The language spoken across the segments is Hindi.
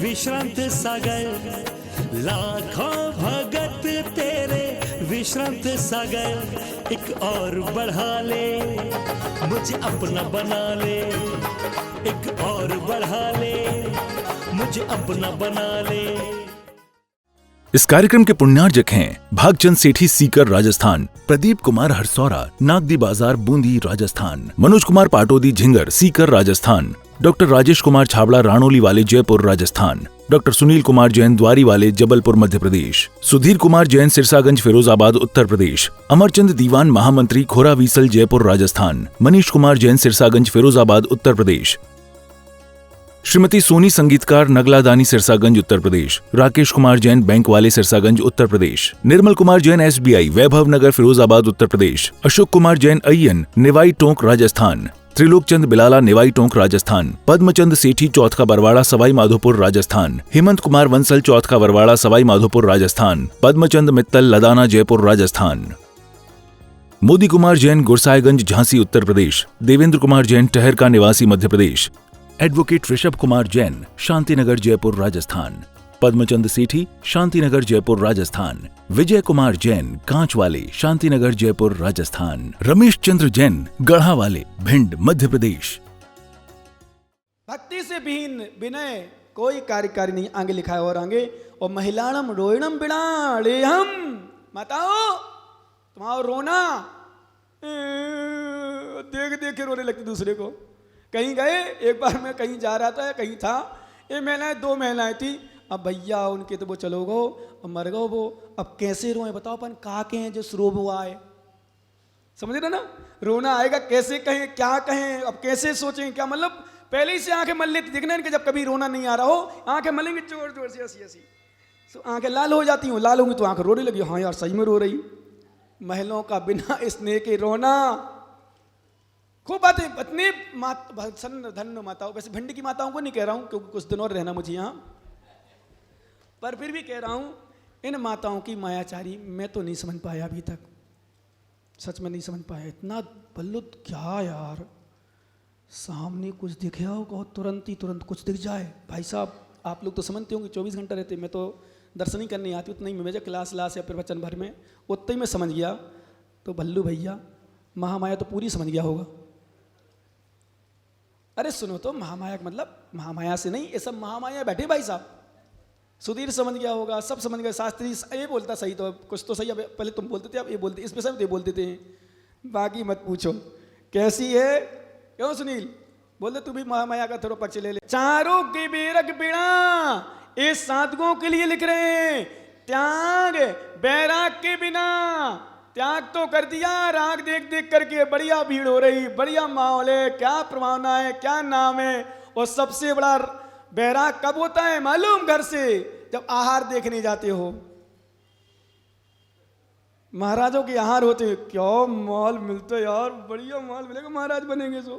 विश्रांत सागर, लाखों भगत तेरे विश्रांत सागर। एक और बढ़ा ले, मुझे अपना बना ले, एक और बढ़ा ले, मुझे अपना बना ले। इस कार्यक्रम के पुण्यार्जक हैं भागचंद सेठी सीकर राजस्थान, प्रदीप कुमार हरसौरा नागदी बाजार बूंदी राजस्थान, मनोज कुमार पाटोदी झिंगर सीकर राजस्थान, डॉक्टर राजेश कुमार छाबड़ा राणोली वाले जयपुर राजस्थान, डॉक्टर सुनील कुमार जैन द्वारी वाले जबलपुर मध्य प्रदेश, सुधीर कुमार जैन सिरसागंज फिरोजाबाद उत्तर प्रदेश, अमरचंद दीवान महामंत्री खोरावीसल जयपुर राजस्थान, मनीष कुमार जैन सिरसागंज फिरोजाबाद उत्तर प्रदेश, श्रीमती सोनी संगीतकार नगला दानी सिरसागंज उत्तर प्रदेश, राकेश कुमार जैन बैंक वाले सिरसागंज उत्तर प्रदेश, निर्मल कुमार जैन SBI वैभव नगर फिरोजाबाद उत्तर प्रदेश, अशोक कुमार जैन अय्यन निवाई टोंक राजस्थान, त्रिलोक चंद बिलाला निवाई टोंक राजस्थान, पद्मचंद सेठी चौथ का बरवाड़ा सवाई माधोपुर राजस्थान, हेमंत कुमार वंसल चौथ का बरवाड़ा सवाई माधोपुर राजस्थान, पद्मचंद मित्तल लदाना जयपुर राजस्थान, मोदी कुमार जैन गुरसाईगंज झांसी उत्तर प्रदेश, देवेंद्र कुमार जैन टहर का निवासी मध्य प्रदेश, एडवोकेट ऋषभ कुमार जैन शांतिनगर जयपुर राजस्थान, पद्मचंद सेठी शांतिनगर जयपुर राजस्थान, विजय कुमार जैन कांच वाले शांतिनगर जयपुर राजस्थान, रमेश चंद्र जैन गढ़ा वाले भिंड मध्य प्रदेश। भक्ति से विहीन विनय कोई कार्यकारी नहीं, आगे लिखा है और आगे, और महिलाणम रोइणम बिड़ाड़े हम बताओ तुम्हारा रोना देख देख के रोने लगती दूसरे को। कहीं गए, एक बार मैं कहीं जा रहा था, कहीं था, ये महिलाएं 2 महिलाएं थी। अब भैया उनके तो वो चलो गो, अब मर गो वो, अब कैसे रोए बताओ, अपन काके हैं जो रोब हुआ है, समझ रहे ना, रोना आएगा कैसे कहें, क्या कहें, अब कैसे सोचें, क्या मतलब पहले ही से आंखें मल लेती, देखना इनके जब कभी रोना नहीं आ रहा हो, आंखें मलेंगे जोर जोर से ऐसी ऐसी, तो आंखें लाल हो जाती हूँ, लाल होंगी तो आंखें रोने लगी, हाँ यार सही में रो रही। महिलाओं का बिना स्नेह के रोना, खूब बातें पत्नी धन्य माताओं, वैसे भिंड की माताओं को नहीं कह रहा हूं क्योंकि कुछ दिन और रहना मुझे यहाँ, पर फिर भी कह रहा हूं इन माताओं की मायाचारी मैं तो नहीं समझ पाया अभी तक, सच में नहीं समझ पाया। इतना बल्लुत क्या यार, सामने कुछ दिखे हो तुरंत ही तुरंत कुछ दिख जाए। भाई साहब आप लोग तो समझते होंगे 24 घंटा रहते, मैं तो दर्शन ही करने आती उतना ही में, मुझे क्लास या प्रवचन भर में उतना ही मैं समझ गया। तो भल्लू भैया महामाया तो पूरी समझ गया होगा। अरे सुनो तो, महामाया का मतलब महामाया से नहीं, ये सब महामाया बैठे भाई साहब, सुधीर समझ गया होगा, सब समझ गए। शास्त्री ये बोलता सही तो कुछ तो सही, अब पहले तुम बोलते थे अब ये बोलते, इस विषय में ये बोलते थे, बाकी मत पूछो। कैसी है क्यों सुनील, बोलते तू भी महामाया का थोड़ा पक्ष ले ले। चारों के बेरक बिना ये साधुओं के लिए लिख रहे हैं, त्याग बैराग के बिना, त्याग तो कर दिया, राग देख देख करके बढ़िया भीड़ हो रही, बढ़िया माहौल है, क्या प्रभावना है, क्या नाम है। और सबसे बड़ा बैराग कब होता है मालूम, घर से जब आहार देखने जाते हो, महाराजों के आहार होते हैं, क्या माल मिलता है यार, बढ़िया माल मिलेगा महाराज बनेंगे सो,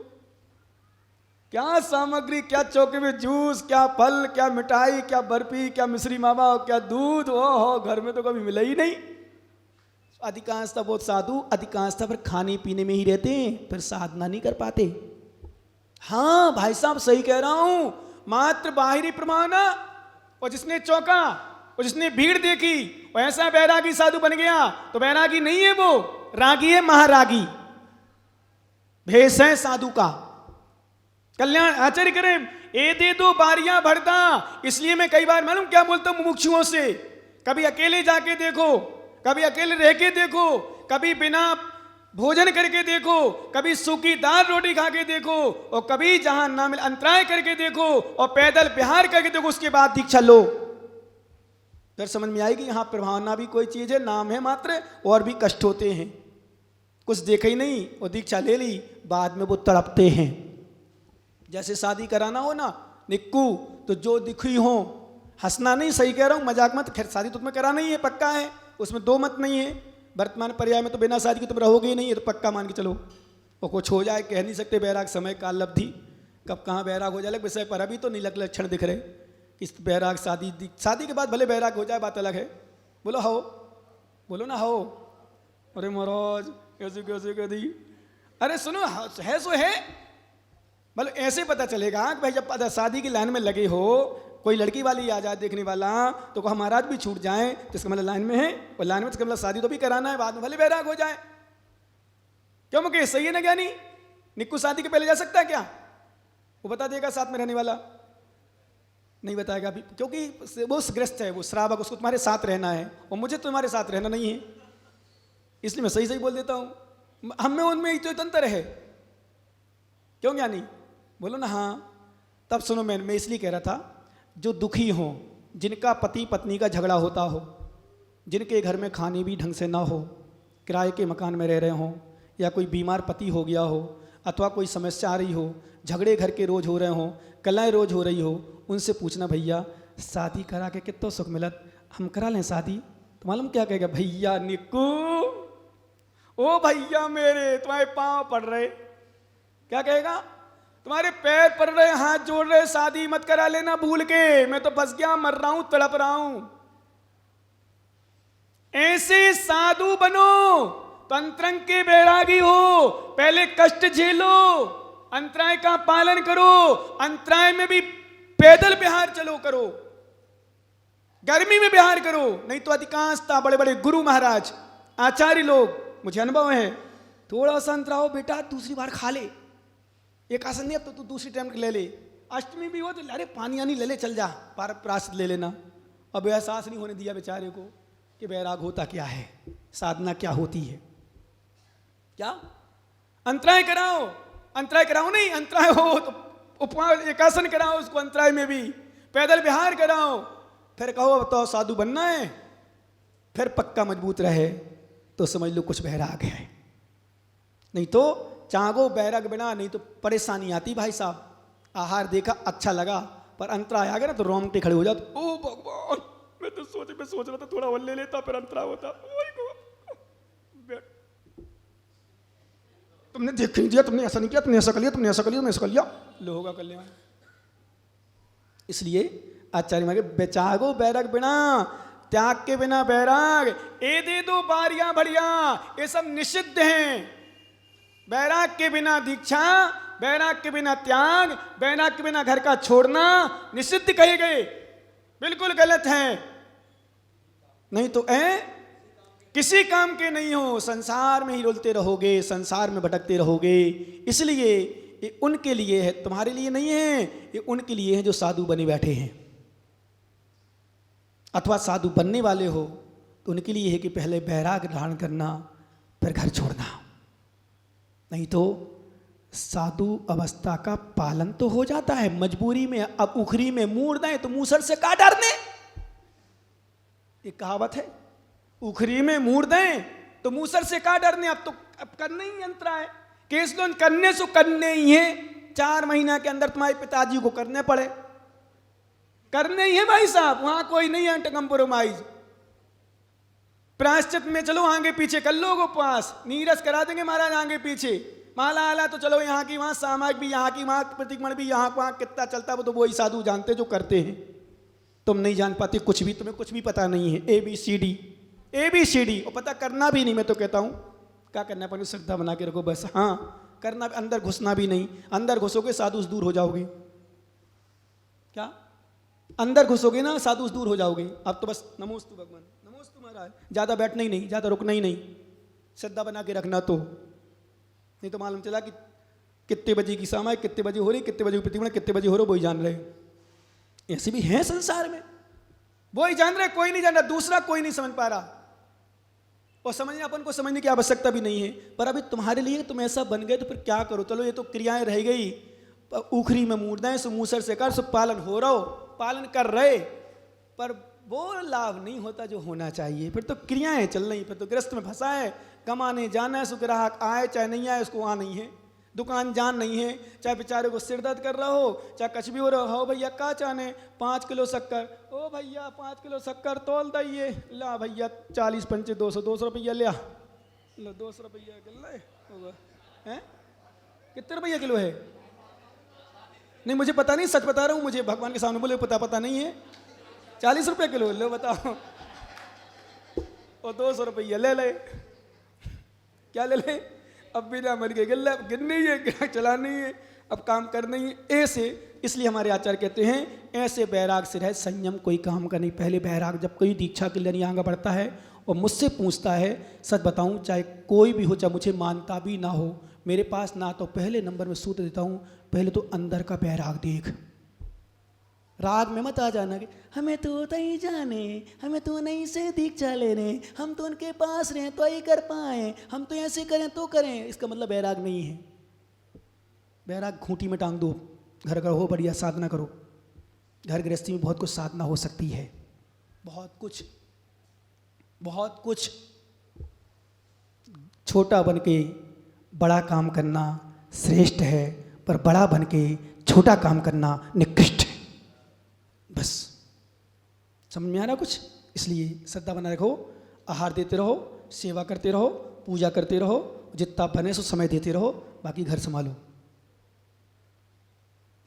क्या सामग्री, क्या चौके में जूस, क्या फल, क्या मिठाई, क्या बर्फी, क्या मिश्री मावा, क्या दूध, ओहो घर में तो कभी मिला ही नहीं। अधिकांशतः बहुत साधु अधिकांशतः फिर खाने पीने में ही रहते हैं, फिर साधना नहीं कर पाते। हाँ भाई साहब सही कह रहा हूं, मात्र बाहरी प्रमाण, और जिसने चौका और जिसने भीड़ देखी और ऐसा बैरागी साधु बन गया, तो बैरागी नहीं है वो, रागी है, महारागी, भेष है साधु का। कल्याण आचार्य करें, ए दे दो बारियां भरता। इसलिए मैं कई बार मालूम क्या बोलता हूं मुमुक्षुओं से, कभी अकेले जाके देखो, कभी अकेले रह के देखो, कभी बिना भोजन करके देखो, कभी सूखी दाल रोटी खा के देखो, और कभी जहां ना मिले अंतराय करके देखो, और पैदल बिहार करके देखो, उसके बाद दीक्षा लो, फिर समझ में आएगी यहां प्रभावना भी कोई चीज है, नाम है मात्र, और भी कष्ट होते हैं। कुछ देखा ही नहीं और दीक्षा ले ली, बाद में वो तड़पते हैं। जैसे शादी कराना हो ना निक्कू, तो जो दिखी हो, हंसना नहीं, सही कह रहा हूं, मजाक मत, खैर शादी तो तुम्हें कराना ही है, पक्का है, उसमें दो मत नहीं है। वर्तमान पर्याय में तो बिना शादी के तुम रहोगे ही नहीं, ये तो पक्का मान के चलो। और कुछ हो जाए कह नहीं सकते, बैराग समय काल लब्धि, कब कहाँ बैराग हो जाए विषय पर अभी तो नहीं लक्षण दिख रहे कि बैराग शादी के बाद भले बैराग हो जाए, बात अलग है। बोलो हो, बोलो ना हो। अरे महाराज कैसे कैसे कह दी, अरे सुनो है सो है, मतलब ऐसे पता चलेगा कि भाई जब शादी की लाइन में लगे हो, कोई लड़की वाली आ जाए देखने वाला तो कहा महाराज भी छूट जाए, तो इसका मतलब लाइन में है, और लाइन में तो मतलब शादी तो भी कराना है, बाद में भले बैराग हो जाए। क्यों मुकेश, सही है ना ज्ञानी? निक्कू शादी के पहले जा सकता है क्या? वो बता देगा साथ में रहने वाला? नहीं बताएगा अभी, क्योंकि वो ग्रस्त है, वो श्रावक, उसको तुम्हारे साथ रहना है और मुझे तुम्हारे साथ रहना नहीं है, इसलिए मैं सही सही बोल देता हूँ। हम में उनमें तो अंतर है। क्यों ज्ञानी? बोलो ना हाँ। तब सुनो, मैं इसलिए कह रहा था, जो दुखी हों, जिनका पति पत्नी का झगड़ा होता हो, जिनके घर में खाने भी ढंग से ना हो, किराए के मकान में रह रहे हों, या कोई बीमार पति हो गया हो, अथवा कोई समस्या आ रही हो, झगड़े घर के रोज हो रहे हों, कलह रोज हो रही हो, उनसे पूछना भैया शादी करा के कितना सुख मिलत, हम करा लें शादी? तो मालूम क्या कहेगा? भैया निक्कू, ओ भैया मेरे, तुम्हारे पाँव पड़ रहे। क्या कहेगा? तुम्हारे पैर पड़ रहे, हाथ जोड़ रहे, शादी मत करा लेना भूल के, मैं तो बस गया, मर रहा हूं, तड़प रहा हूं। ऐसे साधु बनो तो अंतरंग के बैरागी हो। पहले कष्ट झेलो, अंतराय का पालन करो, अंतराय में भी पैदल बिहार चलो करो, गर्मी में बिहार करो। नहीं तो अधिकांशता बड़े बड़े गुरु महाराज, आचार्य लोग, मुझे अनुभव है, थोड़ा सा अंतराओ बेटा, दूसरी बार खा ले, एक आसन नहीं, अब तो तू दूसरी टाइम ले ले, अष्टमी भी हो तो अरे पानी आनी ले ले, चल जा, प्राश्चित ले लेना। अब एहसास नहीं होने दिया बेचारे को कि बैराग होता क्या है, साधना क्या होती है। क्या अंतराय कराओ, अंतराय कराओ नहीं, अंतराय हो तो उपवास एकासन कराओ उसको, अंतराय में भी पैदल विहार कराओ, फिर कहो अब तो साधु बनना है, फिर पक्का मजबूत रहे तो समझ लो कुछ बैराग है। नहीं तो चागो बैराग बिना, नहीं तो परेशानी आती भाई साहब। आहार देखा अच्छा लगा, पर अंतराय आ गया ना तो रोंगटे खड़े हो जाते, ओ भगवान, मैं सोच रहा था थोड़ा और ले लेता, फिर अंतराय होता। तुमने देख नहीं दिया, तुमने ऐसा नहीं किया, तुमने ऐसा कर लिया, तुमने ऐसा कर लिया, तुमने ऐसा कर लिया, लो होगा कल्याण। इसलिए आचार्य मांगे बेचागो बैराग बिना, त्याग के बिना बैराग, ए दे दो बारियां बढ़िया, ये सब निषिद्ध हैं। बैराग के बिना दीक्षा, बैराग के बिना त्याग, बैराग के बिना घर का छोड़ना निषिद्ध कहे गए, बिल्कुल गलत है। नहीं तो किसी काम के नहीं हो, संसार में ही रुलते रहोगे, संसार में भटकते रहोगे। इसलिए ये उनके लिए है, तुम्हारे लिए नहीं है, ये उनके लिए है जो साधु बने बैठे हैं। अथवा साधु बनने वाले हो तो उनके लिए है कि पहले बैराग धारण करना, फिर घर छोड़ना। नहीं तो साधु अवस्था का पालन तो हो जाता है मजबूरी में। अब उखरी में मूड़ दें तो मूसर से का डरने, एक कहावत है, उखरी में मूड़ दें तो मूसर से का डरने। अब करने ही अंतराय, केस लोन करने से करने ही है, 4 महीना के अंदर तुम्हारे पिताजी को करने पड़े, करने ही है भाई साहब, वहां कोई नहीं है कंप्रोमाइज। प्रायश्चित में चलो आगे पीछे कर लो उपवास, नीरस करा देंगे महाराज आगे पीछे, माला आला तो चलो यहाँ की वहां, सामाजिक भी यहाँ की वहां, प्रतिक्रमण भी यहाँ वहां, कितना चलता वो तो वही साधु जानते जो करते हैं। तुम नहीं जान पाते कुछ भी, तुम्हें कुछ भी पता नहीं है, ABCD, और पता करना भी नहीं। मैं तो कहता हूँ क्या करना है, श्रद्धा बना के रखो बस। हाँ करना, अंदर घुसना भी नहीं, अंदर घुसोगे साधु दूर हो जाओगे। क्या अंदर घुसोगे ना साधु दूर हो जाओगे। अब तो बस नमोस्तु भगवान, नमोस्तु महाराज, ज़्यादा बैठना ही नहीं, ज़्यादा रुकना ही नहीं, श्रद्धा बना के रखना। तो नहीं तो मालूम चला कि कितने बजे की सामायिक, कितने बजे हो रही, कितने बजे प्रतिक्रमण, कितने बजे हो रहे, वही जान रहे। ऐसे भी हैं संसार में, वही जान रहे, कोई नहीं जान रहा, दूसरा कोई नहीं समझ पा रहा। और समझने, अपन को समझने की आवश्यकता भी नहीं है। पर अभी तुम्हारे लिए तुम ऐसा बन गए तो फिर क्या करो। चलो ये तो क्रियाएं रह गई, उखरी में मूर्दाएं सो मूसर से कर, सो पालन हो रहा हो, पालन कर रहे, पर वो लाभ नहीं होता जो होना चाहिए। फिर तो क्रियाएं चल रही, फिर तो ग्रस्त में फंसा है, कमाने जाना है, सो ग्राहक आए चाहे नहीं आए उसको वहाँ नहीं है, दुकान जान नहीं है, चाहे बेचारे को सिर दर्द कर रहा हो, चाहे कुछ भी हो रहा हो, भैया का चाहने 5 किलो शक्कर, ओ भैया 5 किलो शक्कर तोल दइए, ला भैया 40 पंचे 200 रुपया लिया, लो 200 रुपया किलो है, कितने रुपया किलो है? नहीं मुझे पता नहीं, सच बता रहा हूँ, मुझे भगवान के सामने बोले पता नहीं है। 40 रुपये किलो, लो बताओ, और 200 रुपया ले ले, क्या ले ले? अब बिना मर के गिननी है, चलानी है, अब काम करना ही है ऐसे। इसलिए हमारे आचार्य कहते हैं ऐसे बैराग से रहे, संयम कोई काम का नहीं। पहले बैराग जब कोई दीक्षा के लिए आगे बढ़ता है और मुझसे पूछता है, सच बताऊं चाहे कोई भी हो, चाहे मुझे मानता भी ना हो, मेरे पास ना तो पहले नंबर में सूत्र देता हूं, पहले तो अंदर का बैराग देख। राग में मत आ जाना कि हमें तो नहीं जाने, हमें तो नहीं से दीक्षा लेने, हम तो उनके पास रहें तो ही कर पाए, हम तो ऐसे करें तो करें। इसका मतलब बैराग नहीं है। बैराग खूंटी में टांग दो, घर का हो बढ़िया साधना करो। घर गृहस्थी में बहुत कुछ साधना हो सकती है, बहुत कुछ, बहुत कुछ। छोटा बन के बड़ा काम करना श्रेष्ठ है, पर बड़ा बन के छोटा काम करना निकृष्ट है। बस समझ में आ रहा कुछ? इसलिए श्रद्धा बना रखो, आहार देते रहो, सेवा करते रहो, पूजा करते रहो, जितना बने सो समय देते रहो, बाकी घर संभालो।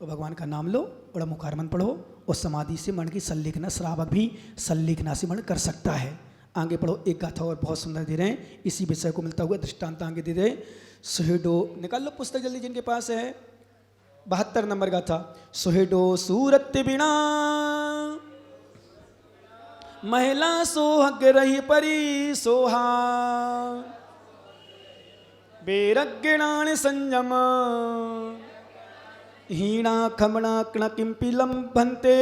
तो भगवान का नाम लो, बड़ा मुखार मंत्र पढ़ो, और समाधि से मन की संलेखना, श्रावक भी संलेखना से मन कर सकता है। आगे पढ़ो, एक गाथा और बहुत सुंदर दे रहे हैं, इसी विषय को मिलता हुआ दृष्टांत आगे दे रहे। सुहेडो, निकाल लो पुस्तक जल्दी जिनके पास है, 72 नंबर गाथा। सुहेडो सूरत बिना महिला सोहग रही परी सोहा, बेरज्ञान संयम हीणा खमणा कण किंपिलम भन्ते।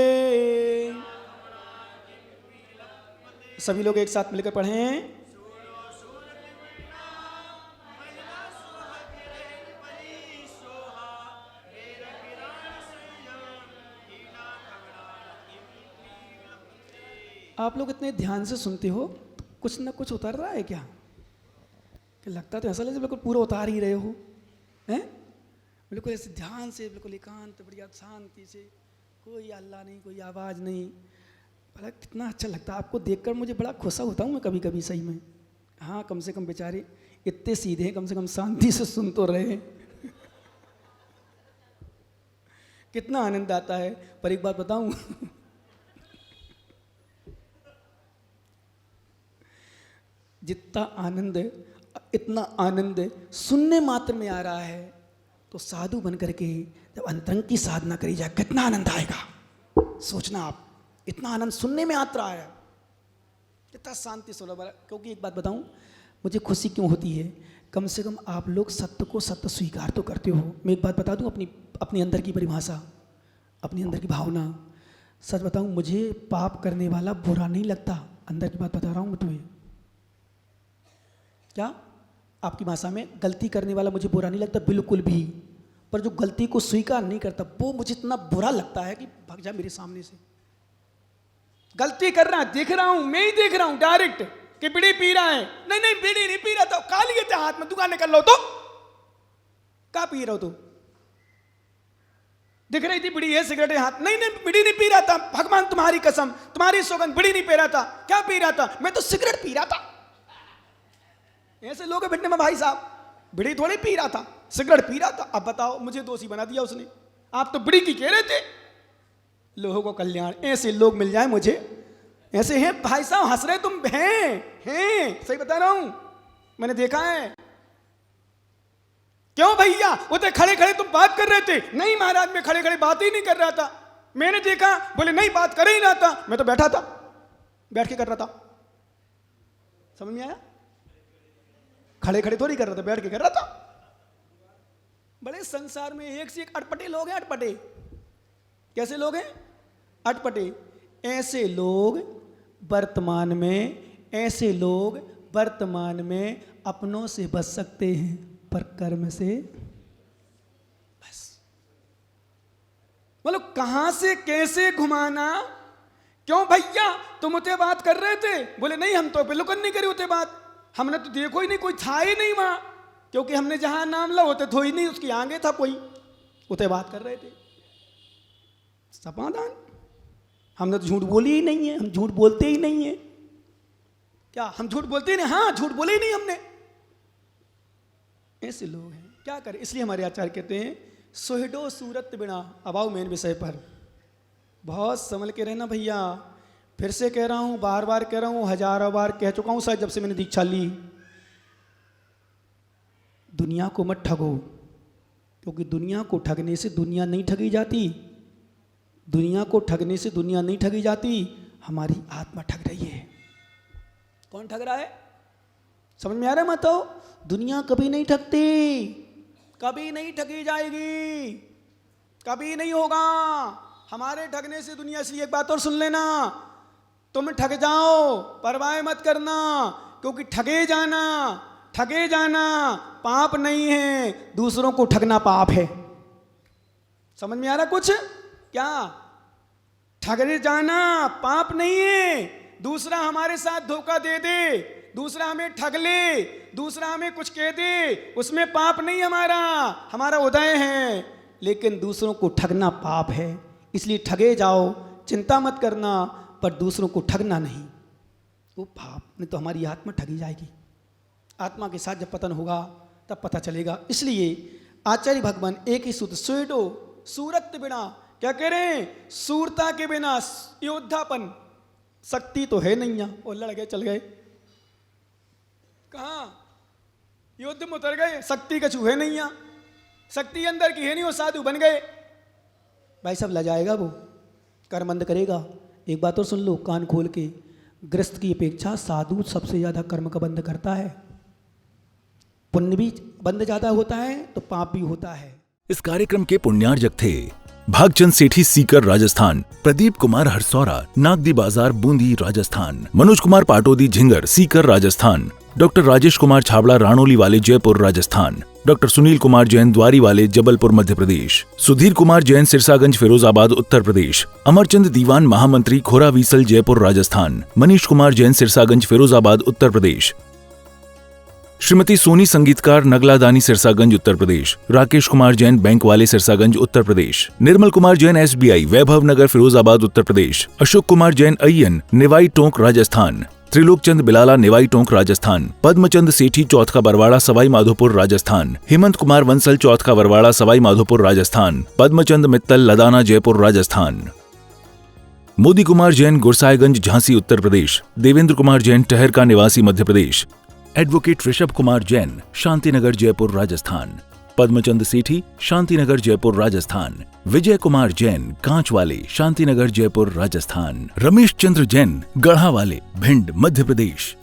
सभी लोग एक साथ मिलकर पढ़ें। आप लोग इतने ध्यान से सुनते हो, कुछ ना कुछ उतर रहा है क्या? कि लगता तो ऐसा लगे बिल्कुल पूरा उतार ही रहे हो, हैं? बिल्कुल ऐसे ध्यान से, बिल्कुल एकांत, बढ़िया शांति से, कोई अल्लाह नहीं, कोई आवाज़ नहीं। बड़ा कितना अच्छा लगता है आपको देखकर, मुझे बड़ा खुशा होता हूँ मैं कभी कभी सही में। हाँ, कम से कम बेचारे इतने सीधे हैं, कम से कम शांति से सुन तो रहे। कितना आनंद आता है। पर एक बात बताऊँ, जितना आनंद, इतना आनंद सुनने मात्र में आ रहा है, तो साधु बन करके जब अंतरंग की साधना करी जाए कितना आनंद आएगा। सोचना आप, इतना आनंद सुनने में आता है, कितना शांति सुना। क्योंकि एक बात बताऊं, मुझे खुशी क्यों होती है, कम से कम आप लोग सत्य को सत्य स्वीकार तो करते हो। मैं एक बात बता दूं, अपनी अंदर की परिभाषा, अपनी अंदर की भावना। सच बताऊं, मुझे पाप करने वाला बुरा नहीं लगता। अंदर की बात बता रहा हूं मैं तुम्हें। क्या आपकी भाषा में, गलती करने वाला मुझे बुरा नहीं लगता बिल्कुल भी, पर जो गलती को स्वीकार नहीं करता वो मुझे इतना बुरा लगता है कि भाग जा मेरे सामने से। गलती कर रहा है, देख रहा हूं, मैं ही देख रहा हूं डायरेक्ट कि बीड़ी पी रहा है। नहीं नहीं, बीड़ी नहीं पी रहा था, खा लिए थे हाथ में, दुकान निकल लो तो क्या पी रहा हो? तो दिख रही थी बीड़ी है, सिगरेट है हाथ। नहीं नहीं, बीड़ी नहीं पी रहा था, भगवान तुम्हारी कसम, तुम्हारी सौगंध, बीड़ी नहीं पी रहा था। क्या पी रहा था? मैं तो सिगरेट पी रहा था। ऐसे लोग बैठने में, भाई साहब बीड़ी थोड़ी पी रहा था, सिगरेट पी रहा था। अब बताओ, मुझे दोषी बना दिया उसने। आप तो बीड़ी की कह रहे थे। लोगों को कल्याण, ऐसे लोग मिल जाए मुझे, ऐसे हैं भाई साहब। हंस रहे तुम, हैं सही बता रहा हूं, मैंने देखा है। क्यों भैया, वो तो खड़े खड़े तुम बात कर रहे थे। नहीं महाराज, मैं खड़े खड़े बात ही नहीं कर रहा था, मैंने देखा। बोले नहीं, बात कर ही रहा था, मैं तो बैठा था, बैठ के कर रहा था। समझ में आया? खड़े खड़े थोड़ी कर रहा था, बैठ के कर रहा था। बड़े संसार में एक से एक अटपटे लोग हैं, अटपटे। कैसे लोग हैं? अटपटे। ऐसे लोग वर्तमान में अपनों से बच सकते हैं, पर कर्म से बस। मतलब कहां से कैसे घुमाना। क्यों भैया, तुम उते बात कर रहे थे? बोले नहीं, हम तो बिल्कुल नहीं करी उते बात, हमने तो देखो ही नहीं, कोई था ही नहीं वहां। क्योंकि हमने जहां नाम ला होते तो ही नहीं, उसके आगे था कोई, उते बात कर रहे थे। समाधान, हमने तो झूठ बोली ही नहीं है, हम झूठ बोलते ही नहीं है। क्या हम झूठ बोलते ही नहीं? हाँ, झूठ बोले ही नहीं हमने। ऐसे लोग हैं, क्या करें। इसलिए हमारे आचार्य कहते हैं सोहडो सूरत बिना। अब आओ मेन विषय पर, बहुत संभल के रहना भैया। फिर से कह रहा हूं, बार बार कह रहा हूं, हजारों बार कह चुका हूं शायद जब से मैंने दीक्षा ली। दुनिया को मत ठगो, क्योंकि दुनिया को ठगने से दुनिया नहीं ठगी जाती, दुनिया को ठगने से दुनिया नहीं ठगी जाती, हमारी आत्मा ठग रही है। कौन ठग रहा है? समझ में आ रहा है? मत हो, दुनिया कभी नहीं ठगती, कभी नहीं ठगी जाएगी, कभी नहीं होगा हमारे ठगने से दुनिया से। एक बात और सुन लेना, तुम ठग जाओ परवाह मत करना, क्योंकि ठगे जाना पाप नहीं है, दूसरों को ठगना पाप है। समझ में आ रहा कुछ? क्या ठगे जाना पाप नहीं है, दूसरा हमारे साथ धोखा दे दे, दूसरा हमें ठग ले, दूसरा हमें कुछ कह दे, उसमें पाप नहीं हमारा उदय है, लेकिन दूसरों को ठगना पाप है। इसलिए ठगे जाओ, चिंता मत करना, पर दूसरों को ठगना नहीं, वो पाप नहीं तो हमारी आत्मा ठगी जाएगी। आत्मा के साथ जब पतन होगा तब पता चलेगा। इसलिए आचार्य भगवान एक ही सूत्र, स्वेडो सूरत बिना, क्या कह रहे हैं? सूरता के बिना योद्धापन, शक्ति तो है नहीं, और लड़ गए चल गए, कहाँ युद्ध में उतर गए, शक्ति का चूहे नहीं, शक्ति अंदर की है नहीं, वो साधु बन गए। भाई सब ला जाएगा, वो कर्मबंध करेगा। एक बात और सुन लो कान खोल के, गृहस्थ की अपेक्षा साधु सबसे ज्यादा कर्म का बंध करता है। पुण्य भी बंध ज्यादा होता है तो पाप भी होता है। इस कार्यक्रम के पुण्यार्जक थे भागचंद सेठी सीकर राजस्थान, प्रदीप कुमार हरसौरा नागदी बाजार बूंदी राजस्थान, मनोज कुमार पाटोदी झिंगर सीकर राजस्थान, डॉक्टर राजेश कुमार छाबड़ा राणोली वाले जयपुर राजस्थान, डॉक्टर सुनील कुमार जैन द्वारी वाले जबलपुर मध्य प्रदेश, सुधीर कुमार जैन सिरसागंज फिरोजाबाद उत्तर प्रदेश, अमरचंद दीवान महामंत्री खोरावीसल जयपुर राजस्थान, मनीष कुमार जैन सिरसागंज फिरोजाबाद उत्तर प्रदेश, श्रीमती सोनी संगीतकार नगलादानी सिरसागंज उत्तर प्रदेश, राकेश कुमार जैन बैंक वाले सिरसागंज उत्तर प्रदेश, निर्मल कुमार जैन SBI वैभव नगर फिरोजाबाद उत्तर प्रदेश, अशोक कुमार जैन अय्यन निवाई टोंक राजस्थान, त्रिलोक चंद बिलाला निवाई टोंक राजस्थान, पद्मचंद सेठी चौथ का बरवाड़ा सवाई माधोपुर राजस्थान, हेमंत कुमार वंसल चौथ का बरवाड़ा सवाई माधोपुर राजस्थान, पद्मचंद मित्तल लदाना जयपुर राजस्थान, मोदी कुमार जैन गुरसायगंज झांसी उत्तर प्रदेश, देवेंद्र कुमार जैन टहरका निवासी मध्य प्रदेश, एडवोकेट ऋषभ कुमार जैन शांतिनगर जयपुर राजस्थान, पद्मचंद सेठी शांतिनगर जयपुर राजस्थान, विजय कुमार जैन कांच वाले शांतिनगर जयपुर राजस्थान, रमेश चंद्र जैन गढ़ा वाले भिंड मध्य प्रदेश,